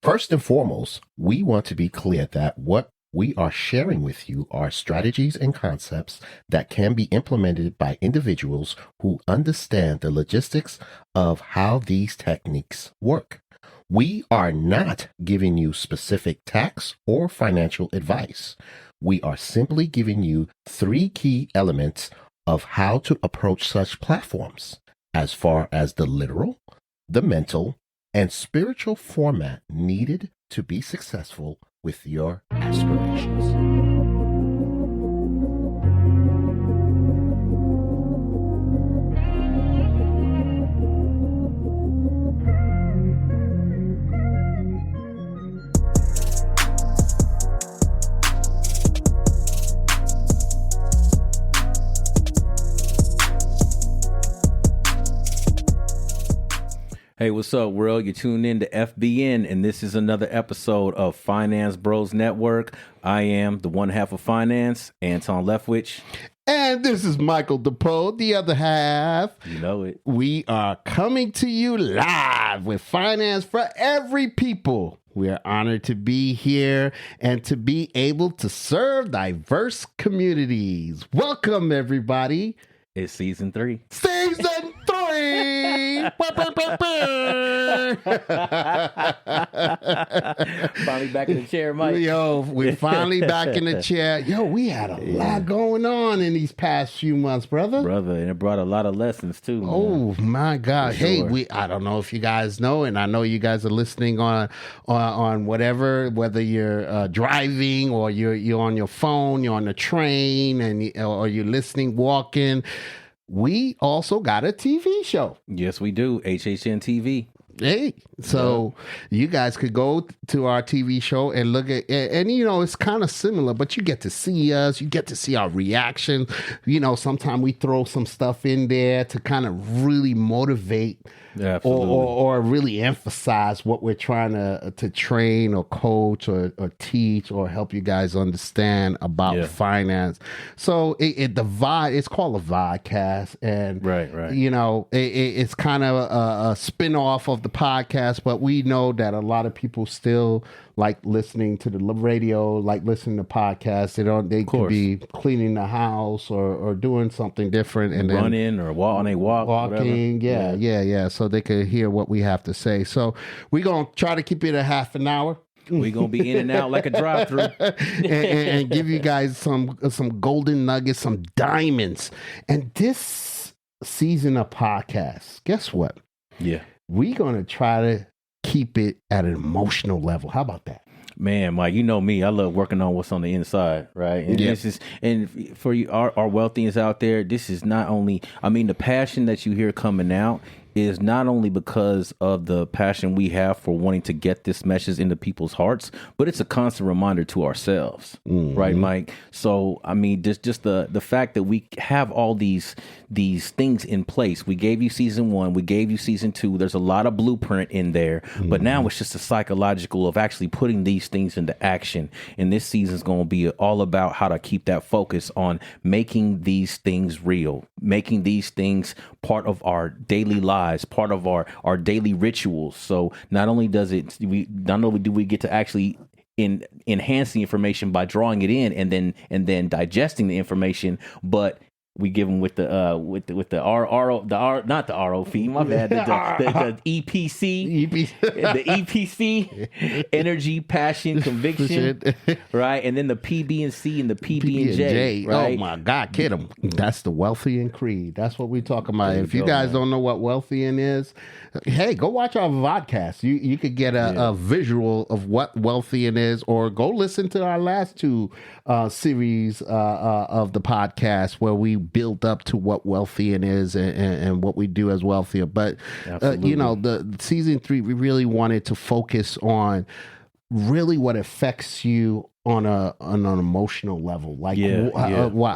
First and foremost, we want to be clear that what we are sharing with you are strategies and concepts that can be implemented by individuals who understand the logistics of how these techniques work. We are not giving you specific tax or financial advice. We are simply giving you 3 key elements of how to approach such platforms as far as the literal, the mental, and spiritual format needed to be successful with your aspirations. Hey, what's up, world? You're tuned in to FBN, and this is another episode of Finance Bros Network. I am the one half of finance, Anton Leftwich. And this is Michel, Dupoux, the other half. You know it. We are coming to you live with Finance for Every People. We are honored to be here and to be able to serve diverse communities. Welcome, everybody. It's season 3. Season 3! Finally back in the chair, Mike. Yo, we're finally back in the chair. Yo, we had a lot going on in these past few months, brother. And it brought a lot of lessons, too. Man. Oh, my God. For sure. Hey, I don't know if you guys know, and I know you guys are listening on whatever, whether you're driving or you're on your phone, you're on the train, or you're listening, walking. We also got a TV show. Yes, we do. HHN TV. Hey, so you guys could go to our TV show and look at, and you know, it's kind of similar, but you get to see us, you get to see our reaction. You know, sometimes we throw some stuff in there to kind of really motivate or really emphasize what we're trying to train or coach or teach or help you guys understand about finance. So it's called a vodcast, and right. You know, it's kind of a spin-off of the podcast, but we know that a lot of people still like listening to the radio, like listening to podcasts. They could be cleaning the house or doing something different, and running or walking, walking, yeah. So they could hear what we have to say. So we're gonna try to keep it a half an hour. We're going to be in and out like a drive-through. and give you guys some golden nuggets, some diamonds. And this season of podcasts, guess what? Yeah. We're going to try to keep it at an emotional level. How about that? Man, Mike, you know me. I love working on what's on the inside, right? And this is, and for you, our Wealthians out there, this is not only, I mean, the passion that you hear coming out is not only because of the passion we have for wanting to get this message into people's hearts, but it's a constant reminder to ourselves, right, Mike? So, I mean, just the fact that we have all these things in place. We gave you season 1, we gave you season 2. There's a lot of blueprint in there, but now it's just a psychological of actually putting these things into action. And this season is going to be all about how to keep that focus on making these things real, making these things part of our daily lives, part of our daily rituals. So not only do we get to actually enhance the information by drawing it in and then digesting the information, but we give them with the not the ROF, my bad, the EPC, the EPC, energy, passion, conviction, right, and then the PB and C and the PB and J. Right? Oh my God, kid 'em. That's the Wealthian creed. That's what we talking about. If you guys don't know what Wealthian is, hey, go watch our vodcast. You could get a visual of what Wealthian is, or go listen to our last 2 series of the podcast where we build up to what Wealthian is and what we do as Wealthian. But you know, the season 3, we really wanted to focus on really what affects you on an emotional level. Like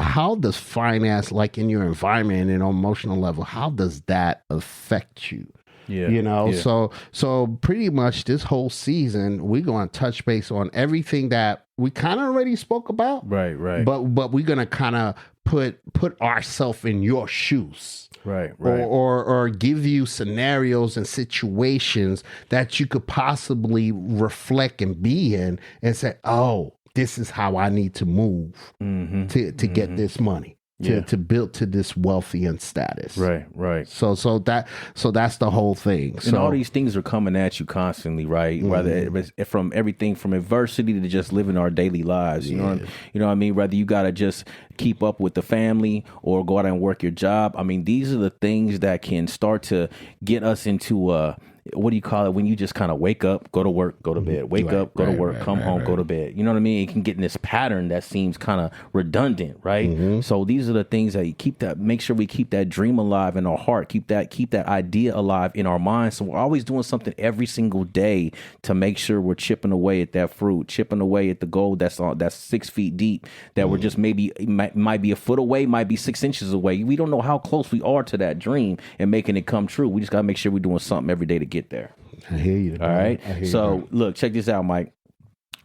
how does finance, like in your environment and on emotional level, how does that affect you? Yeah. You know, Yeah. so pretty much this whole season, we're going to touch base on everything that we kind of already spoke about. Right. But we're going to kind of put ourselves in your shoes. Right. Or give you scenarios and situations that you could possibly reflect and be in and say, oh, this is how I need to move to get this money. To build to this Wealthian status. Right. So that's the whole thing. And all these things are coming at you constantly, right? Whether it's from everything from adversity to just living our daily lives. You know what I mean? Whether you gotta just keep up with the family or go out and work your job. I mean, these are the things that can start to get us into what do you call it when you just kind of wake up, go to work, go to bed, wake up, go to work, come home, go to bed. You know what I mean? It can get in this pattern that seems kind of redundant, right? So these are the things that make sure we keep that dream alive in our heart, keep that idea alive in our mind. So we're always doing something every single day to make sure we're chipping away at that fruit, chipping away at the gold that's 6 feet deep, that we're just maybe might be a foot away, might be 6 inches away. We don't know how close we are to that dream and making it come true. We just got to make sure we're doing something every day to get there. I hear you. All right. So look, check this out, Mike.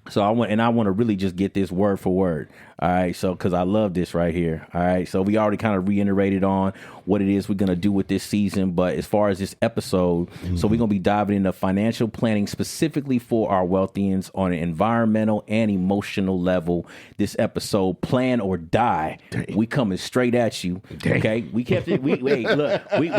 So I want to really just get this word for word. All right. So, cause I love this right here. All right. So we already kind of reiterated on what it is we're going to do with this season. But as far as this episode, so we're going to be diving into financial planning specifically for our Wealthians on an environmental and emotional level. This episode, Plan or Die. Dang. We coming straight at you. Dang. Okay. We kept it. We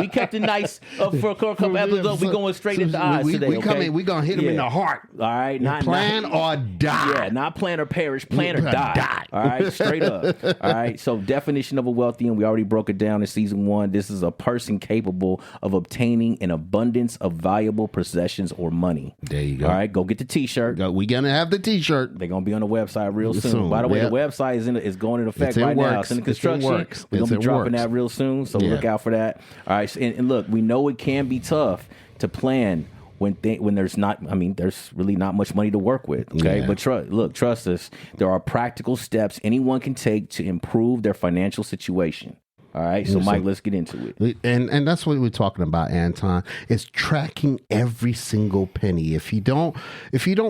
kept it nice for a couple episodes. We're going straight at the eyes today. We're going to hit them in the heart. All right. Plan or die. Yeah. Not plan or perish, plan or die. All right, straight up. All right, so definition of a Wealthian, we already broke it down in season 1. This is a person capable of obtaining an abundance of valuable possessions or money. There you go. All right, go get the T-shirt. We're going to have the T-shirt. They're going to be on the website real soon. By the way, the website is going into effect right now. It's in construction. We're going to be dropping that real soon, so look out for that. All right, and look, we know it can be tough to plan when there's there's really not much money to work with. Okay. Yeah. But trust us, there are practical steps anyone can take to improve their financial situation. All right. So Mike, let's get into it. And that's what we're talking about, Anton. It's tracking every single penny. If you don't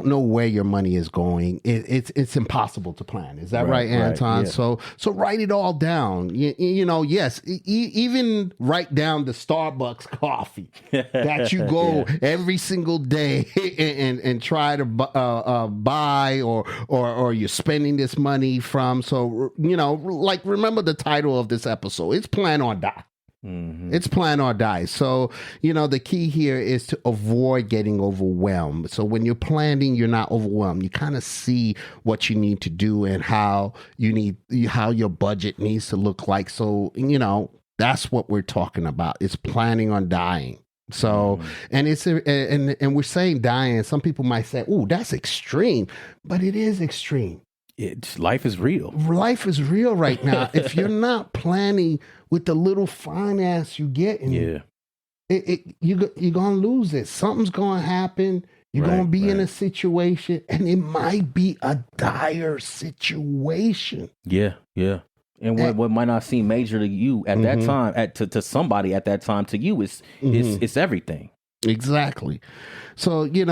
know where your money is going, it's impossible to plan. Is that right, Anton? Right, yeah. So write it all down. Yes, even write down the Starbucks coffee that you go every single day and try to buy or you're spending this money from. So, remember the title of this episode. It's Plan or Die. It's Plan or Die. So, the key here is to avoid getting overwhelmed. So when you're planning, you're not overwhelmed. You kind of see what you need to do and how your budget needs to look like. So, that's what we're talking about. It's planning on dying. So, and we're saying dying. Some people might say, "Oh, that's extreme," but it is extreme. Life is real. Life is real right now. If you're not planning with the little finance you get, you're gonna lose it. Something's gonna happen. You're gonna be in a situation, and it might be a dire situation. Yeah. And what might not seem major to you at that time, to somebody at that time, to you, it's everything. Exactly. So, just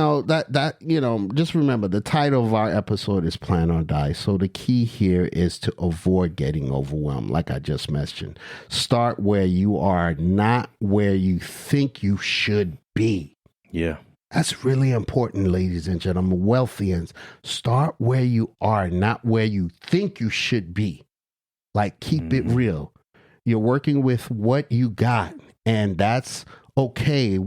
remember the title of our episode is Plan or Die. So the key here is to avoid getting overwhelmed. Like I just mentioned, start where you are, not where you think you should be. Yeah. That's really important, ladies and gentlemen. Wealthians, start where you are, not where you think you should be. Like, keep it real. You're working with what you got, and that's okay.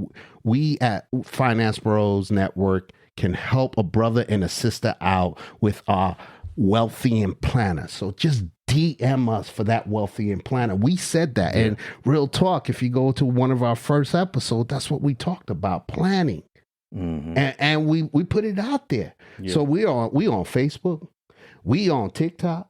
We at Finance Bros Network can help a brother and a sister out with our Wealthian planner. So just DM us for that Wealthian planner. We said that. And real talk, if you go to one of our first episodes, that's what we talked about, planning. And we put it out there. Yeah. So we on Facebook, we on TikTok,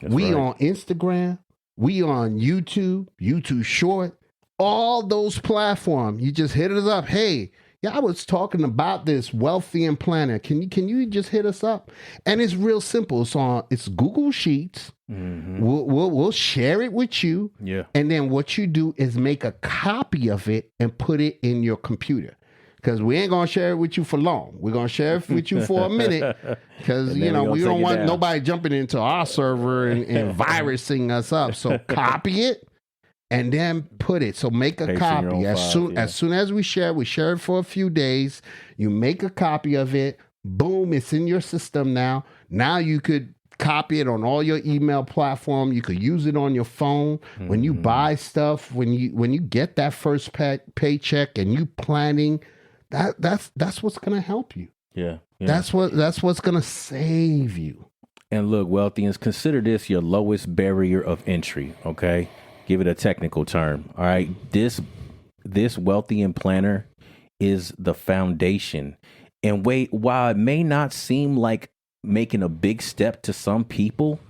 on Instagram, we on YouTube Short, all those platforms. You just hit us up. Hey, I was talking about this Wealthian planner. Can you just hit us up? And it's real simple. It's Google Sheets. Mm-hmm. We'll share it with you. Yeah. And then what you do is make a copy of it and put it in your computer. Because we ain't going to share it with you for long. We're going to share it with you for a minute. Because, we don't want nobody jumping into our server and virusing us up. So copy it and then put it. So make a copy. As soon as we share it for a few days. You make a copy of it. Boom, it's in your system now. Now you could copy it on all your email platform. You could use it on your phone. Mm-hmm. When you buy stuff, when you get that first paycheck and you planning, that's what's going to help you. Yeah. That's what's going to save you. And look, Wealthians, consider this your lowest barrier of entry, okay? Give it a technical term, all right? This Wealthian planner is the foundation. And while it may not seem like making a big step to some people,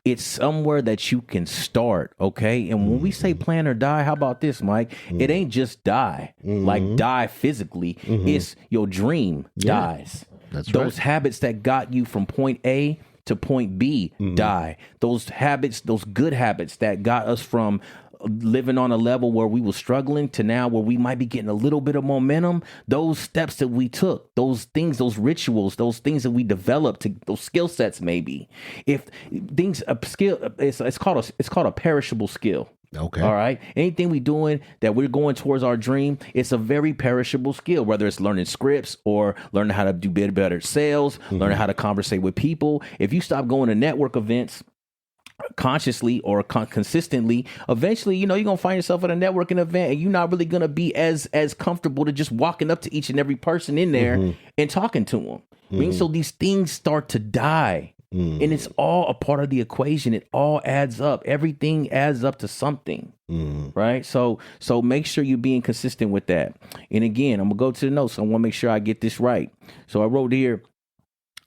it's somewhere that you can start, okay? And when we say plan or die, how about this, Mike? It ain't just die, like die physically. It's your dream dies. That's those habits that got you from point A to point B die. Those habits, those good habits that got us from living on a level where we were struggling to now where we might be getting a little bit of momentum, those steps that we took, those things, those rituals, those things that we developed, those skill sets, maybe. If things, a skill, it's called a perishable skill. Okay. All right. Anything we doing that we're going towards our dream, it's a very perishable skill, whether it's learning scripts or learning how to do better sales, learning how to conversate with people. If you stop going to network events consciously or consistently, eventually, you're going to find yourself at a networking event and you're not really going to be as comfortable to just walking up to each and every person in there and talking to them. I mean, so these things start to die. And it's all a part of the equation. It all adds up. Everything adds up to something, right? So make sure you're being consistent with that. And again, I'm going to go to the notes. I want to make sure I get this right. So I wrote here,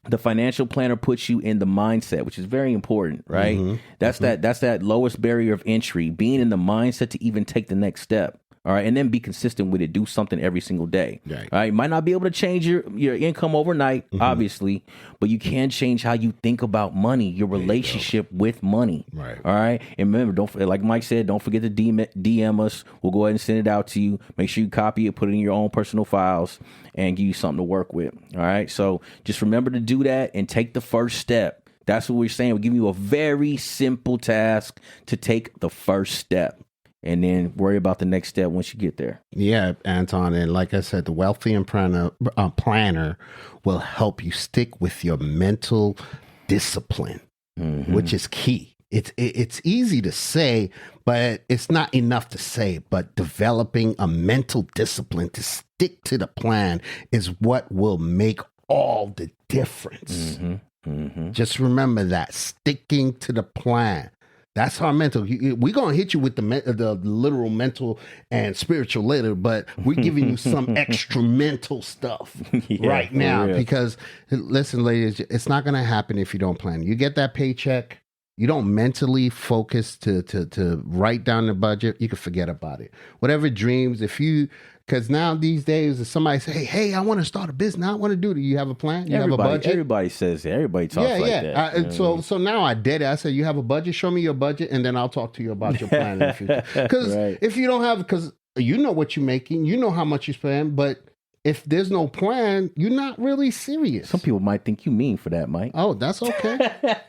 the financial planner puts you in the mindset, which is very important, right? That's that lowest barrier of entry, being in the mindset to even take the next step. All right. And then be consistent with it. Do something every single day. Right. All right. You might not be able to change your income overnight, obviously, but you can change how you think about money, your relationship with money. Right. All right. And remember, like Mike said, don't forget to DM us. We'll go ahead and send it out to you. Make sure you copy it, put it in your own personal files, and give you something to work with. All right. So just remember to do that and take the first step. That's what we're saying. We're giving you a very simple task to take the first step. And then worry about the next step once you get there. Yeah, Anton. And like I said, the Wealthian planner will help you stick with your mental discipline, which is key. It's easy to say, but it's not enough to say. But developing a mental discipline to stick to the plan is what will make all the difference. Just remember that, sticking to the plan. That's our mental. We're going to hit you with the literal mental and spiritual later, but we're giving you some extra mental stuff right now because, listen, ladies, it's not going to happen if you don't plan. You get that paycheck, you don't mentally focus to write down the budget, you can forget about it. Whatever dreams, because now these days, if somebody say, hey, I want to start a business, I want to do it. You have a plan? You have a budget? Everybody says that. Everybody talks like that. So now I did it. I said, you have a budget? Show me your budget, and then I'll talk to you about your plan in the future. Because if you don't have, because you know what you're making, you know how much you spend, but if there's no plan, you're not really serious. Some people might think you mean for that, Mike. Oh, that's okay.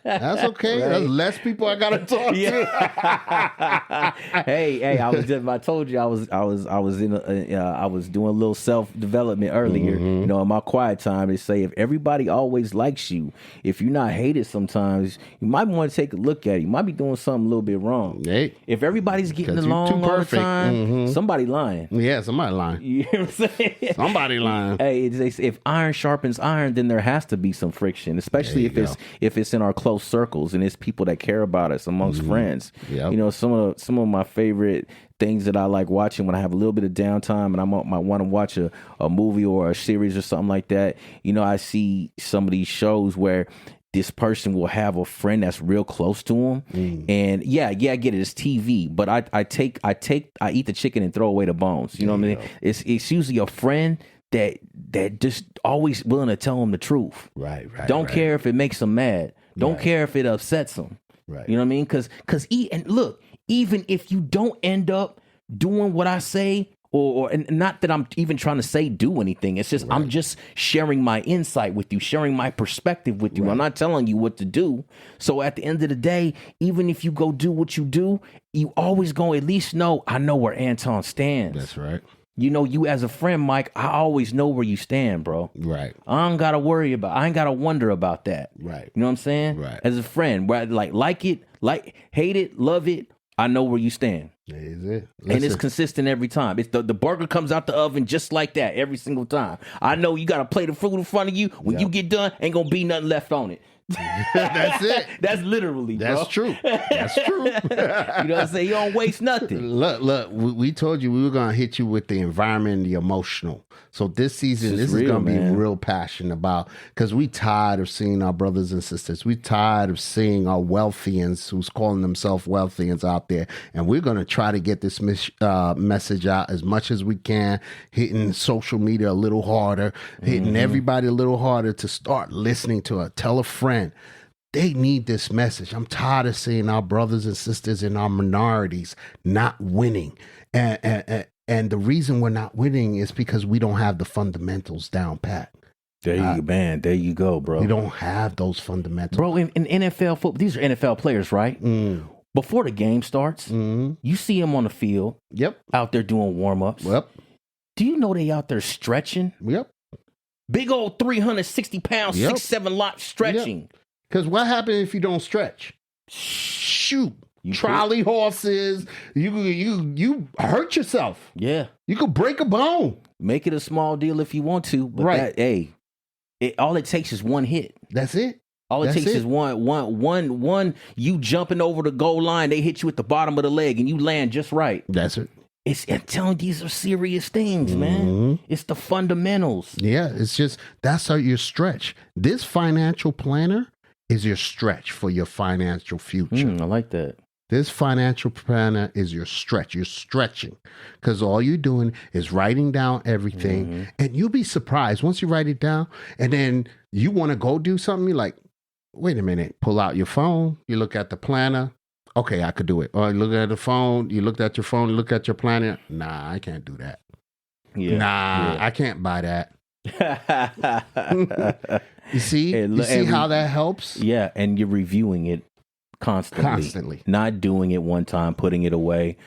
That's okay. Right. There's less people I gotta talk to. Hey, I told you I was doing a little self-development earlier. You know, in my quiet time, they say if everybody always likes you, if you're not hated sometimes, you might want to take a look at it. You might be doing something a little bit wrong. Hey, if everybody's getting along all the time, somebody lying. Yeah, somebody lying. You know what I'm saying? Somebody lying. Hey, if iron sharpens iron, then there has to be some friction, especially if it's in our close circles and it's people that care about us amongst friends. Yep. You know, some of my favorite things that I like watching when I have a little bit of downtime and I might want to watch a movie or a series or something like that. You know, I see some of these shows where this person will have a friend that's real close to him. And I get it. It's TV, but I eat the chicken and throw away the bones. You know what I mean? It's usually a friend that just always willing to tell them the truth. Right. Don't care if it makes them mad. Don't care if it upsets them. Right. You know what I mean? Because and look, even if you don't end up doing what I say, and not that I'm even trying to say do anything. It's just I'm just sharing my insight with you, sharing my perspective with you. I'm not telling you what to do. So at the end of the day, even if you go do what you do, you always go at least know I know where Anton stands. That's right. You know, you as a friend, Mike, I always know where you stand, bro. Right. I ain't gotta wonder about that. Right. You know what I'm saying? Right. As a friend, like it, hate it, love it, I know where you stand. Is it? And it's consistent every time. It's the burger comes out the oven just like that every single time. I know you got a plate of food in front of you. When you get done, ain't gonna be nothing left on it. That's it. That's literally, bro. That's true. That's true. You know what I'm saying? You don't waste nothing. Look, we told you we were going to hit you with the environment and the emotional. So this season, this is going to be real passionate about, because we tired of seeing our brothers and sisters. We tired of seeing our Wealthians who's calling themselves Wealthians out there. And we're going to try to get this message out as much as we can, hitting social media a little harder, hitting everybody a little harder to start listening to it. Tell a friend. They need this message. I'm tired of seeing our brothers and sisters in our minorities not winning. And the reason we're not winning is because we don't have the fundamentals down pat. There you go, bro. We don't have those fundamentals. Bro, in NFL football, these are NFL players, right? Before the game starts, you see them on the field. Yep. Out there doing warm-ups. Yep. Do you know they out there stretching? Yep. Big old 360 pounds, 6'7" lot stretching. Because what happens if you don't stretch? Shoot. Trolley horses. You hurt yourself. Yeah. You could break a bone. Make it a small deal if you want to. But all it takes is one hit. That's it. All it takes is one. You jumping over the goal line, they hit you at the bottom of the leg, and you land just right. That's it. I'm telling you, these are serious things, man. It's the fundamentals. Yeah, it's just, that's how you stretch. This financial planner is your stretch for your financial future. I like that. This financial planner is your stretch. You're stretching because all you're doing is writing down everything. And you'll be surprised once you write it down and then you want to go do something. You're like, wait a minute, pull out your phone. You look at the planner. Okay, I could do it. Or you look at the phone. You looked at your phone, you look at your planner. Nah, I can't do that. I can't buy that. You see? You see how that helps? Yeah, and you're reviewing it constantly. Not doing it one time, putting it away.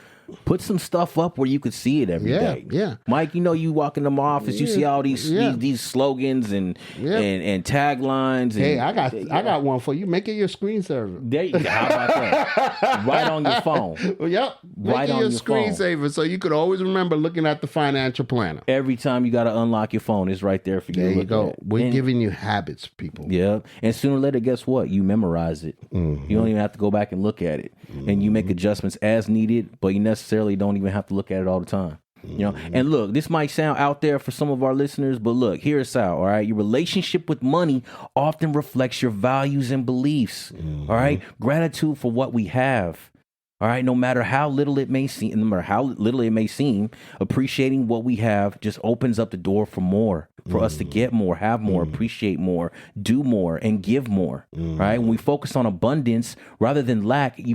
Put some stuff up where you could see it every day. Yeah. Mike, you know, you walk into my office, you see all these slogans and taglines. Hey, I got one for you. Make it your screensaver. There you go. How about that? Right on your phone. Yep. Make it your screensaver so you could always remember looking at the financial planner. Every time you got to unlock your phone, it's right there for you. There you go. We're giving you habits, people. Yeah. And sooner or later, guess what? You memorize it. You don't even have to go back and look at it. And you make adjustments as needed, but you necessarily don't even have to look at it all the time. You know, and look, this might sound out there for some of our listeners, but look, hear us out. All right. Your relationship with money often reflects your values and beliefs. All right. Gratitude for what we have. All right. No matter how little it may seem, appreciating what we have just opens up the door for more, for us to get more, have more, appreciate more, do more, and give more. Right. When we focus on abundance rather than lack, we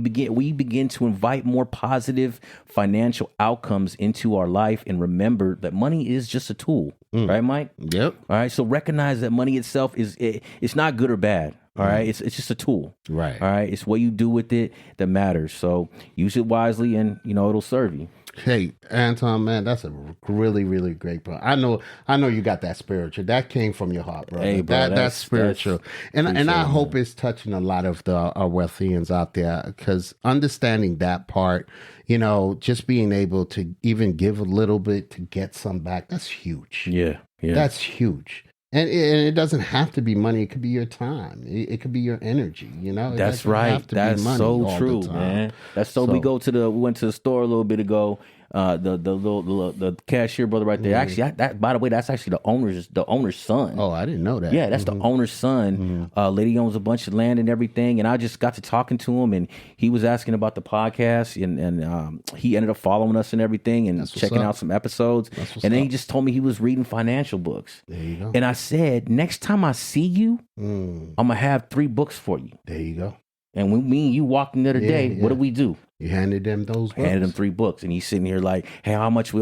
begin to invite more positive financial outcomes into our life. And remember that money is just a tool. Right, Mike? Yep. All right. So recognize that money itself it's not good or bad. All right. It's just a tool. Right. All right. It's what you do with it that matters. So use it wisely and, it'll serve you. Hey, Anton, man, that's a really, really great point. I know you got that spiritual. That came from your heart, bro. Hey, bro, that's spiritual. And I hope it's touching a lot of our Wealthians out there, because understanding that part, just being able to even give a little bit to get some back, that's huge. Yeah. That's huge. And it doesn't have to be money. It could be your time. It could be your energy. That's right. That's so true, man. We went to the store a little bit ago. the cashier brother right there. Actually, that by the way, that's actually the owner's son. Oh, I didn't know that. Yeah, that's the owner's son. Lady owns a bunch of land and everything. And I just got to talking to him, and he was asking about the podcast, and he ended up following us and everything, and checking out some episodes. And then he just told me he was reading financial books. There you go. And I said, next time I see you, I'm gonna have 3 books for you. There you go. And when me and you walked in the other day, what did we do? You handed them those books. Handed him 3 books, and he's sitting here like, "Hey, how much I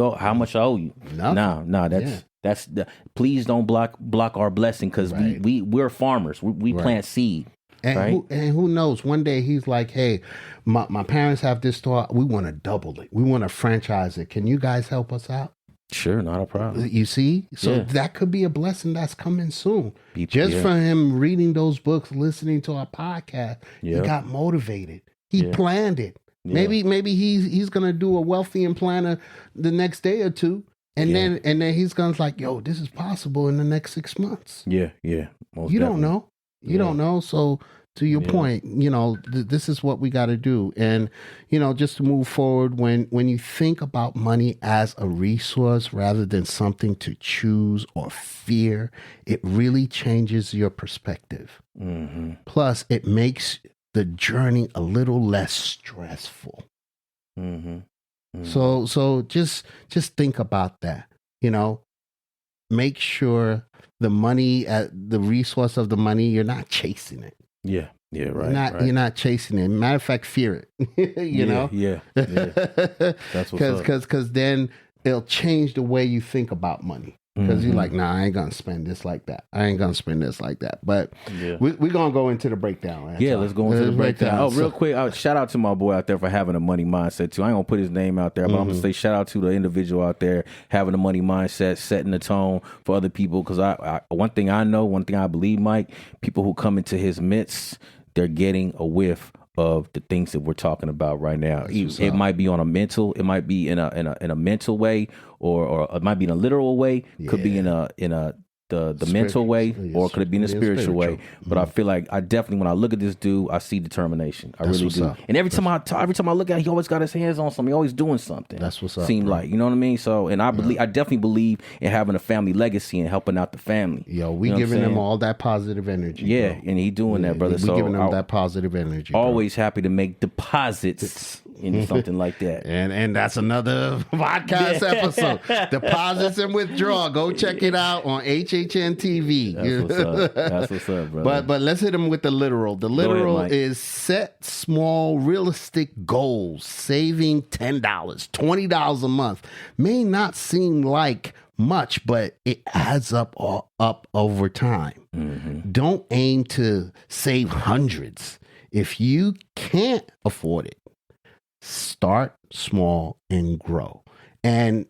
owe you?" No, that's please don't block our blessing, because we're farmers. We plant seed. And who knows? One day he's like, "Hey, my parents have this store. We want to double it. We want to franchise it. Can you guys help us out?" Sure, not a problem. You see? So that could be a blessing that's coming soon. Just from him reading those books, listening to our podcast, he got motivated. He planned it. Yeah. Maybe he's gonna do a Wealthian planner the next day or two, and then he's gonna like, yo, this is possible in the next 6 months. Yeah. You don't know. You don't know. So to your point, this is what we got to do. And, just to move forward, when you think about money as a resource rather than something to choose or fear, it really changes your perspective. Mm-hmm. Plus, it makes the journey a little less stressful. Mm-hmm. Mm-hmm. So just think about that. Make sure the money, the resource of the money, you're not chasing it. Yeah, right. You're not chasing it. Matter of fact, fear it. Yeah. That's what's up. Because then it'll change the way you think about money. Because you're like, nah, I ain't gonna spend this like that. I ain't gonna spend this like that. But we're gonna go into the breakdown. Anton. Yeah, let's go into the breakdown. Oh, real quick, shout out to my boy out there for having a money mindset too. I ain't gonna put his name out there, but I'm gonna say shout out to the individual out there having a money mindset, setting the tone for other people. Because one thing I know, one thing I believe, Mike, people who come into his midst, they're getting a whiff of the things that we're talking about right now. It might be on a mental, it might be in a mental way, or it might be in a literal way. Could be in the mental way, or could it be in a spiritual way? But I feel like I definitely, when I look at this dude, I see determination. I really do. And every time I look at it, he always got his hands on something. He always doing something. That's what's up. Seem like, you know what I mean? So, and I definitely believe in having a family legacy and helping out the family. Yo, we giving them all that positive energy. Yeah, bro. And he doing that, brother. We giving them that positive energy. Always happy to make deposits into something like that. And that's another podcast episode. Deposits and withdrawal. Go check it out on HHN TV. That's what's up, brother. But let's hit them with the literal. The literal is set small, realistic goals. Saving $10, $20 a month may not seem like much, but it adds up over time. Mm-hmm. Don't aim to save hundreds. If you can't afford it, start small and grow. And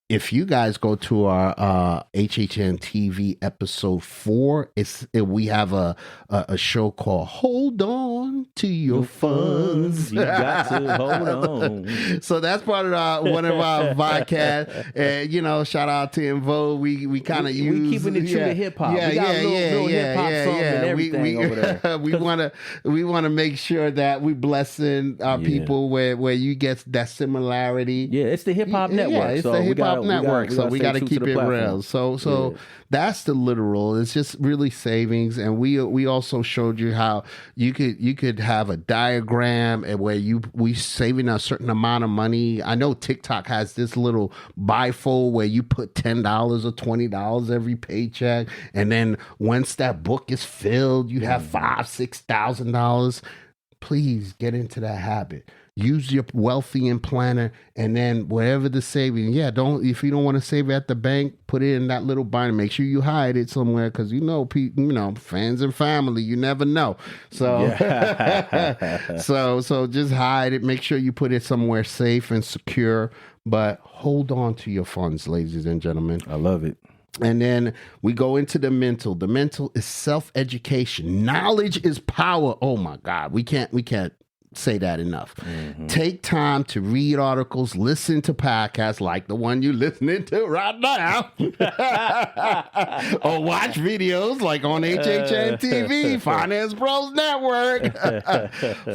if you guys go to our HHN TV episode 4, we have a show called "Hold On to Your Funds." You got to hold on. So that's part of one of our podcasts. And shout out to Invo. We kind of use. We keeping it true to hip hop. We got a little hip hop song and everything over there. we want to make sure that we blessing our people where you get that similarity. Yeah, it's the hip hop network. Yeah, it's the hip hop network. So we got to keep it real. So that's the literal. It's just really savings. And we also showed you how you could have a diagram and where we saving a certain amount of money. I know TikTok has this little bifold where you put $10 or $20 every paycheck, and then once that book is filled, you have $5,000-$6,000. Please get into that habit. Use your Wealthian planner, and then wherever the saving, if you don't want to save it at the bank, put it in that little binder. Make sure you hide it somewhere, because friends and family, you never know. So, so just hide it. Make sure you put it somewhere safe and secure. But hold on to your funds, ladies and gentlemen. I love it. And then we go into the mental. The mental is self-education. Knowledge is power. Oh my God, we can't say that enough. Take time to read articles, listen to podcasts like the one you're listening to right now, or watch videos like on HHN TV, Finance Bros Network,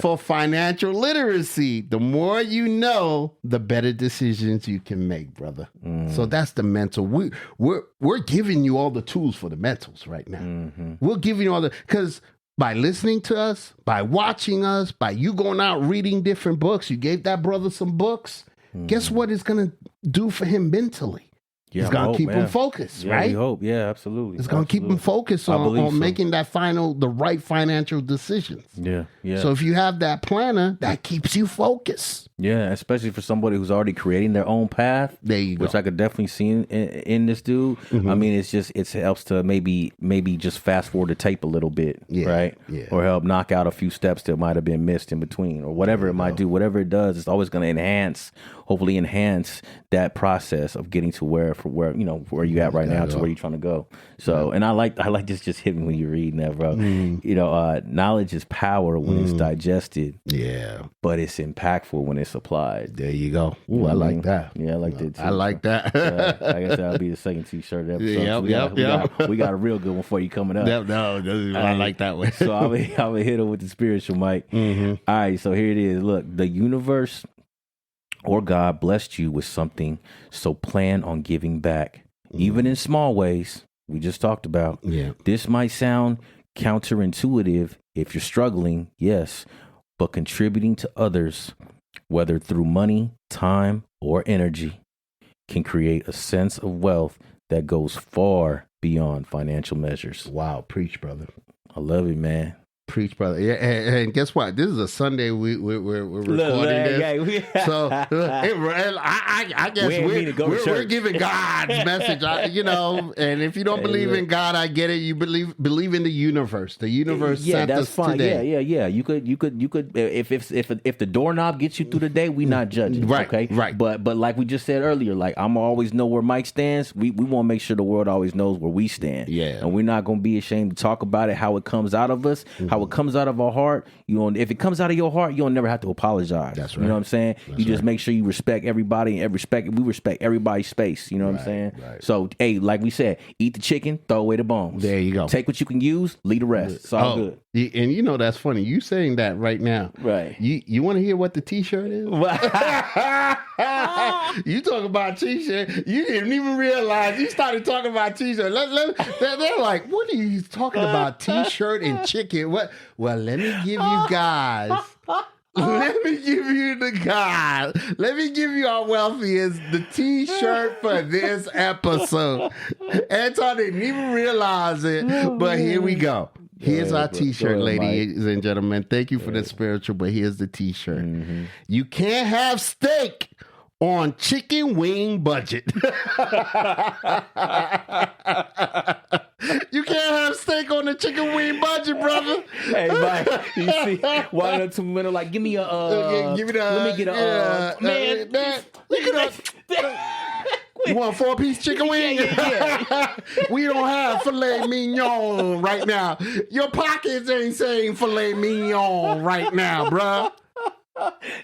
for financial literacy. The more you know, the better decisions you can make, brother. So that's the mental. We're giving you all the tools for the mentals right now. We're giving you all because by listening to us, by watching us, by you going out reading different books, you gave that brother some books. Guess what it's going to do for him mentally? Yeah, it's going to keep him focused, right? We hope. Yeah, absolutely. It's going to keep him focused on making the right financial decisions. Yeah. So if you have that planner, that keeps you focused. Yeah, especially for somebody who's already creating their own path. There you go. Which I could definitely see in this dude. I mean, it helps to maybe just fast forward the tape a little bit, right? Yeah. Or help knock out a few steps that might have been missed in between, or whatever it might do. Whatever it does, it's always going to hopefully enhance that process of getting to where you at right now to where you're trying to go. So, and I like this just hit me when you're reading that, bro. Knowledge is power when it's digested. Yeah. But it's impactful when it's applied. There you go. Ooh, I like that. Yeah, I like that too. I like that. I guess that'll be the second t-shirt episode. We got a real good one for you coming up. I like that one. So I'm gonna hit him with the spiritual mic. All right, so here it is. Look, the universe or God blessed you with something, so plan on giving back, even in small ways. We just talked about. Yeah. This might sound counterintuitive if you're struggling, yes, but contributing to others, whether through money, time, or energy, can create a sense of wealth that goes far beyond financial measures. Wow, preach, brother. I love it, man. Preach, brother. Yeah, and guess what? This is a Sunday. We're recording this. So I guess we're giving God's message. And if you don't believe in God, I get it. You believe in the universe. The universe sent us today. Yeah. You could. If the doorknob gets you through the day, we not judging. Right. Okay. Right. But like we just said earlier, like I'm always know where Mike stands. We want to make sure the world always knows where we stand. Yeah. And we're not going to be ashamed to talk about it. How it comes out of us. How it comes out of our heart. If it comes out of your heart, you'll never have to apologize. That's right. You know what I'm saying? That's you just make sure you respect everybody and we respect everybody's space. You know what I'm saying? Right. So, hey, like we said, eat the chicken, throw away the bones. There you go. Take what you can use, leave the rest. It's all good. And that's funny. You saying that right now. Right. You want to hear what the t-shirt is? You talk about t-shirt. You didn't even realize you started talking about t-shirt. They're like, what are you talking about? T-shirt and chicken? What? Well, let me give you guys. Let me give you Let me give you our Wealthians the t-shirt for this episode. Anton didn't even realize it, but here we go. Here's our t-shirt, ladies and gentlemen. Thank you for the spiritual, but here's the t-shirt. You can't have steak on chicken wing budget. You can't have steak on the chicken wing budget, brother. Hey, Mike, you see, one or two men are like, give me a, let me get a, man. You want a 4-piece chicken wing? Yeah. We don't have filet mignon right now. Your pockets ain't saying filet mignon right now, bruh.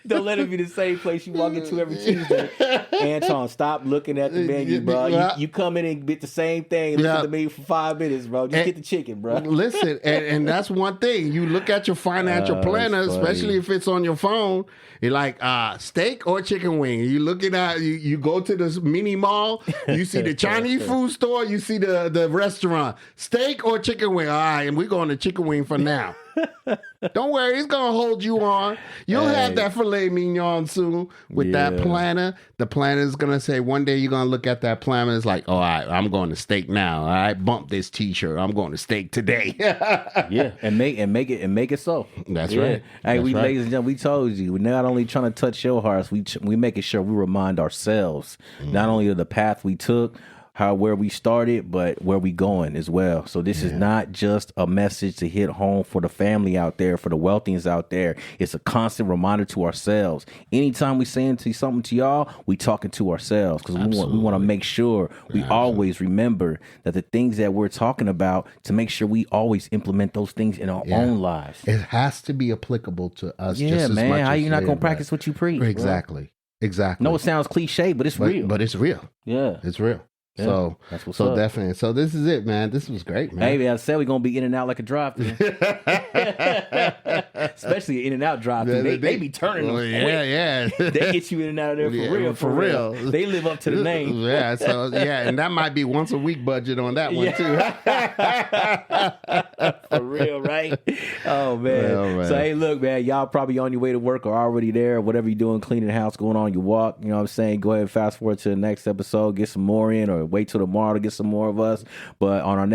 Don't let it be the same place you walk into every Tuesday. Anton, stop looking at the menu, bro. You come in and get the same thing. Listen to me for 5 minutes, bro. Just get the chicken, bro. Listen, and that's one thing. You look at your financial planner, especially if it's on your phone. You're like, steak or chicken wing. You looking at you go to the mini mall. You see the Chinese food store. You see the restaurant. Steak or chicken wing. All right, and we're going to chicken wing for now. Don't worry, it's gonna hold you on. You'll have that filet mignon soon with that planner. The planner is gonna say one day you're gonna look at that planner. It's like, all right, I'm going to steak now. All right, bump this t-shirt. I'm going to steak today. and make it so. That's right. Hey, ladies and gentlemen, we told you we're not only trying to touch your hearts. We making sure we remind ourselves not only of the path we took, where we started, but where we going as well. So this is not just a message to hit home for the family out there, for the Wealthians out there. It's a constant reminder to ourselves. Anytime we saying something to y'all, we talking to ourselves, because we want to make sure we always remember that the things that we're talking about, to make sure we always implement those things in our own lives. It has to be applicable to us. Yeah, just as man. much How as you not gonna practice what you preach? Exactly. Bro? Exactly. No, it sounds cliche, but it's real. But it's real. Yeah, it's real. Yeah, so that's what's up. Definitely. So this is it, man. This was great, man. Hey, man, I said we're gonna be in and out like a drive-thru. Especially in and out drive-thru. They be turning them quick. Yeah. They get you in and out of there for real. They live up to the name. Yeah. So and that might be once a week budget on that one too. For real, right? Oh man. So hey, look, man, y'all probably on your way to work or already there. Whatever you're doing, cleaning the house, going on your walk. You know what I'm saying? Go ahead and fast forward to the next episode. Get some more in, or wait till tomorrow to get some more of us. But on our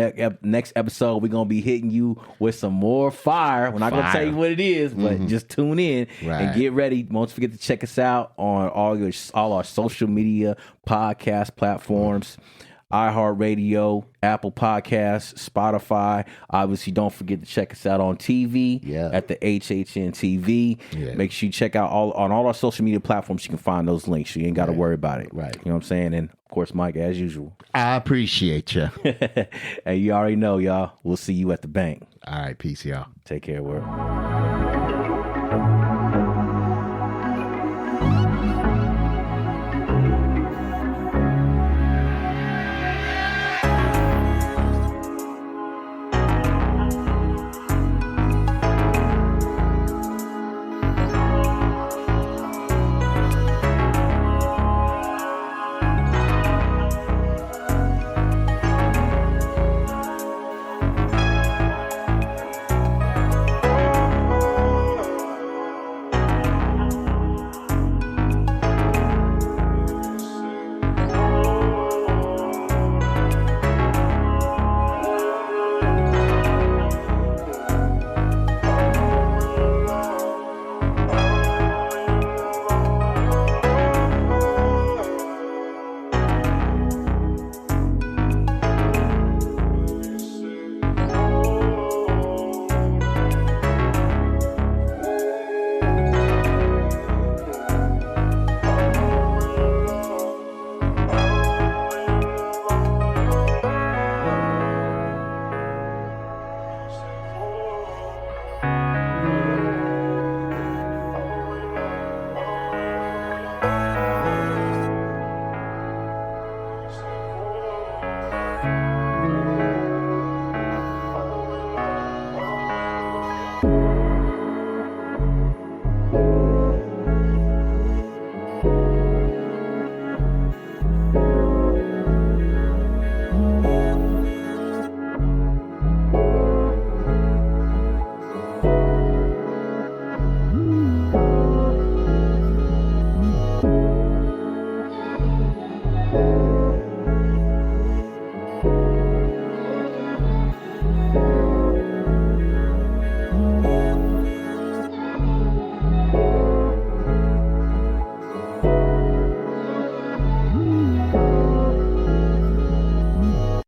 next episode, we're gonna be hitting you with some more fire. We're not gonna tell you what it is, but just tune in and get ready. Don't forget to check us out on all our social media podcast platforms. iHeartRadio, Apple Podcasts, Spotify. Obviously, don't forget to check us out on TV at the HHN TV. Yeah. Make sure you check out on all our social media platforms. You can find those links. So you ain't got to worry about it. Right. You know what I'm saying? And of course, Mike, as usual. I appreciate you. Hey, you already know, y'all. We'll see you at the bank. All right. Peace, y'all. Take care, world.